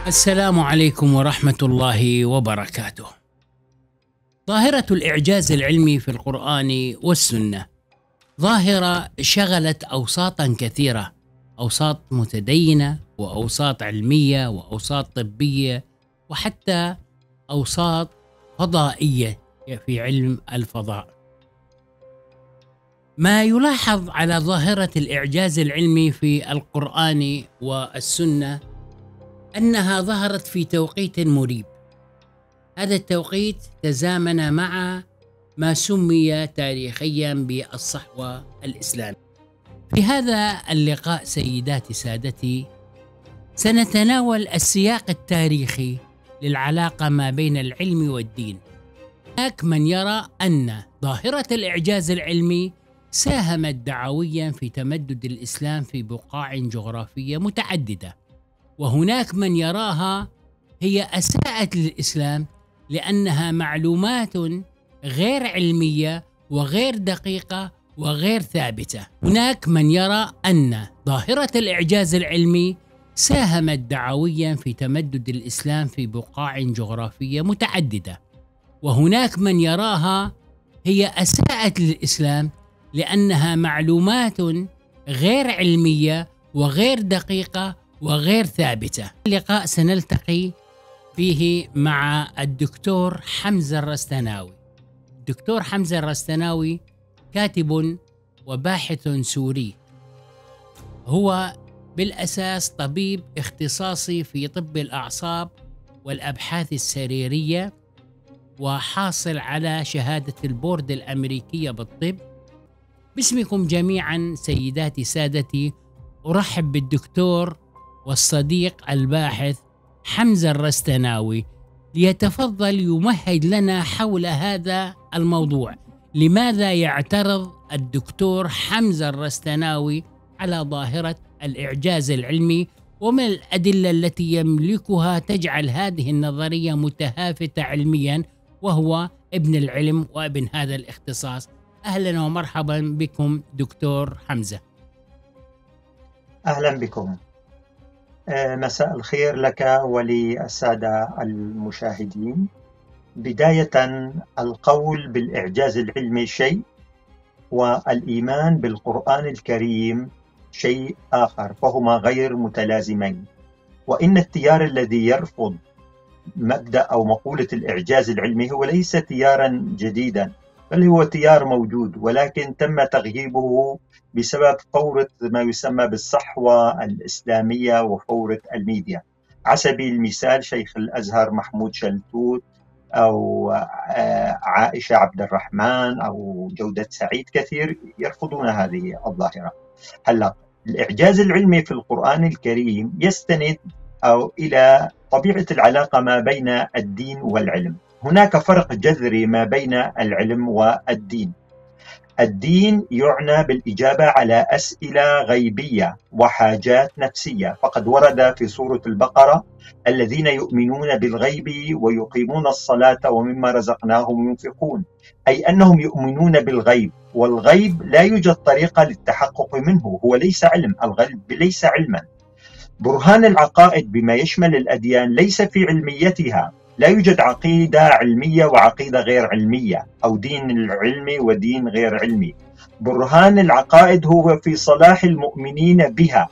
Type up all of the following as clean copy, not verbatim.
السلام عليكم ورحمة الله وبركاته. ظاهرة الإعجاز العلمي في القرآن والسنة ظاهرة شغلت أوساطا كثيرة، أوساط متدينة وأوساط علمية وأوساط طبية وحتى أوساط فضائية في علم الفضاء. ما يلاحظ على ظاهرة الإعجاز العلمي في القرآن والسنة أنها ظهرت في توقيت مريب. هذا التوقيت تزامن مع ما سمي تاريخيا بالصحوة الإسلامية. في هذا اللقاء سيداتي سادتي سنتناول السياق التاريخي للعلاقة ما بين العلم والدين. هناك من يرى أن ظاهرة الإعجاز العلمي ساهمت دعويا في تمدد الإسلام في بقاع جغرافية متعددة، وهناك من يراها هي أساءت للإسلام لأنها معلومات غير علمية وغير دقيقة وغير ثابتة. هناك من يرى أن ظاهرة الإعجاز العلمي ساهمت دعويا في تمدد الإسلام في بقاع جغرافية متعددة، وهناك من يراها هي أساءت للإسلام لأنها معلومات غير علمية وغير دقيقة وغير ثابتة. اللقاء سنلتقي فيه مع الدكتور حمزة الرستناوي. الدكتور حمزة الرستناوي كاتب وباحث سوري، هو بالأساس طبيب اختصاصي في طب الأعصاب والأبحاث السريرية، وحاصل على شهادة البورد الأمريكية بالطب. باسمكم جميعا سيداتي سادتي أرحب بالدكتور والصديق الباحث حمزة الرستناوي ليتفضل يمهد لنا حول هذا الموضوع. لماذا يعترض الدكتور حمزة الرستناوي على ظاهرة الإعجاز العلمي، وما الأدلة التي يملكها تجعل هذه النظرية متهافتة علميا وهو ابن العلم وابن هذا الاختصاص؟ أهلا ومرحبا بكم دكتور حمزة. أهلا بكم. مساء الخير لك وللسادة المشاهدين. بداية، القول بالإعجاز العلمي شيء، والإيمان بالقرآن الكريم شيء آخر، فهما غير متلازمين. وإن التيار الذي يرفض مبدأ أو مقولة الإعجاز العلمي هو ليس تيارا جديدا، بل هو تيار موجود، ولكن تم تغييبه بسبب فورة ما يسمى بالصحوة الإسلامية وفورة الميديا. على سبيل المثال شيخ الأزهر محمود شلتوت أو عائشة عبد الرحمن أو جودة سعيد، كثير يرفضون هذه الظاهرة. هلا الإعجاز العلمي في القرآن الكريم يستند إلى طبيعة العلاقة ما بين الدين والعلم. هناك فرق جذري ما بين العلم والدين. الدين يعنى بالإجابة على أسئلة غيبية وحاجات نفسية، فقد ورد في سورة البقرة: الذين يؤمنون بالغيب ويقيمون الصلاة ومما رزقناهم ينفقون، أي أنهم يؤمنون بالغيب، والغيب لا يوجد طريقة للتحقق منه، هو ليس علم، الغيب ليس علما. برهان العقائد بما يشمل الأديان ليس في علميتها، لا يوجد عقيدة علمية وعقيدة غير علمية، أو دين علمي ودين غير علمي. برهان العقائد هو في صلاح المؤمنين بها،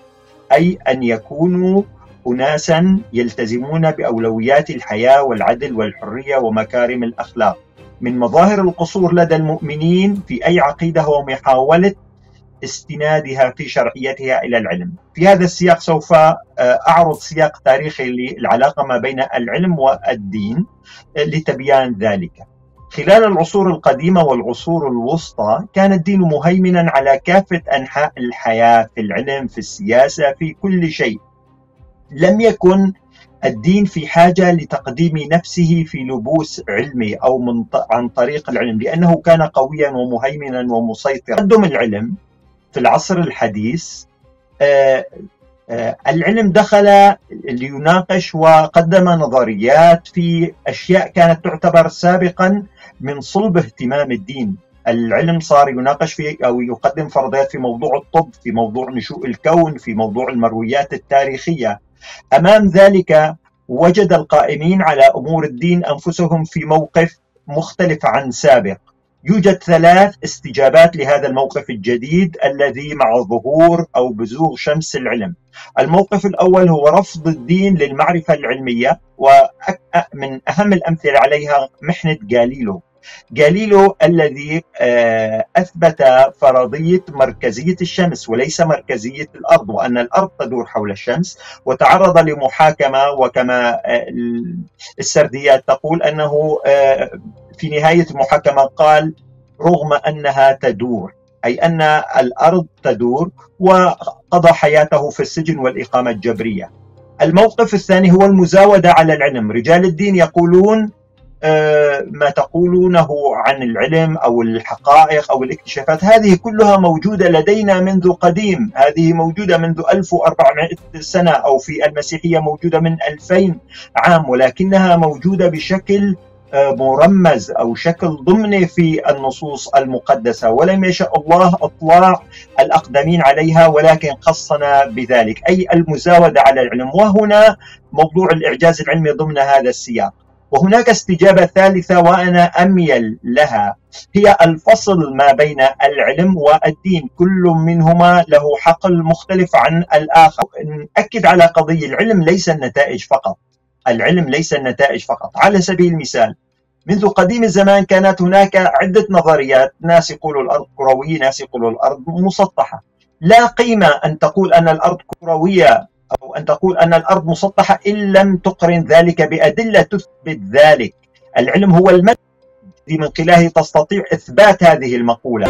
أي أن يكونوا أناسا يلتزمون بأولويات الحياة والعدل والحرية ومكارم الأخلاق. من مظاهر القصور لدى المؤمنين في أي عقيدة هو محاولة استنادها في شرعيتها إلى العلم. في هذا السياق سوف أعرض سياق تاريخي للعلاقة ما بين العلم والدين لتبيان ذلك. خلال العصور القديمة والعصور الوسطى كان الدين مهيمنا على كافة أنحاء الحياة، في العلم، في السياسة، في كل شيء. لم يكن الدين في حاجة لتقديم نفسه في لبوس علمي أو عن طريق العلم، لأنه كان قويا ومهيمنا ومسيطرا. تقدم العلم في العصر الحديث، العلم دخل ليناقش وقدم نظريات في أشياء كانت تعتبر سابقا من صلب اهتمام الدين. العلم صار يناقش في أو يقدم فرضيات في موضوع الطب، في موضوع نشوء الكون، في موضوع المرويات التاريخية. أمام ذلك وجد القائمين على أمور الدين أنفسهم في موقف مختلف عن سابق. يوجد 3 استجابات لهذا الموقف الجديد الذي مع ظهور أو بزوغ شمس العلم. الموقف الأول هو رفض الدين للمعرفة العلمية، ومن أهم الأمثلة عليها محنة جاليليو الذي أثبت فرضية مركزية الشمس وليس مركزية الأرض، وأن الأرض تدور حول الشمس، وتعرض لمحاكمة، وكما السرديات تقول أنه في نهاية المحاكمة قال رغم أنها تدور، أي أن الأرض تدور، وقضى حياته في السجن والإقامة الجبرية. الموقف الثاني هو المزاودة على العلم. رجال الدين يقولون ما تقولونه عن العلم أو الحقائق أو الاكتشافات هذه كلها موجودة لدينا منذ قديم، هذه موجودة منذ 1400 سنة، أو في المسيحية موجودة من 2000 عام، ولكنها موجودة بشكل مرمز أو شكل ضمني في النصوص المقدسة، ولم يشاء الله إطلاع الأقدمين عليها، ولكن خصنا بذلك، أي المزاودة على العلم. وهنا موضوع الإعجاز العلمي ضمن هذا السياق. وهناك استجابة ثالثة وأنا أميل لها، هي الفصل ما بين العلم والدين، كل منهما له حقل مختلف عن الآخر. نأكد على قضية العلم ليس النتائج فقط، العلم ليس النتائج فقط. على سبيل المثال، منذ قديم الزمان كانت هناك عدة نظريات، ناس يقولوا الأرض كروية، ناس يقولوا الأرض مسطحة. لا قيمة أن تقول أن الأرض كروية أو أن تقول أن الأرض مسطحة إن لم تقرن ذلك بأدلة تثبت ذلك. العلم هو المنهج من خلاله تستطيع إثبات هذه المقولة.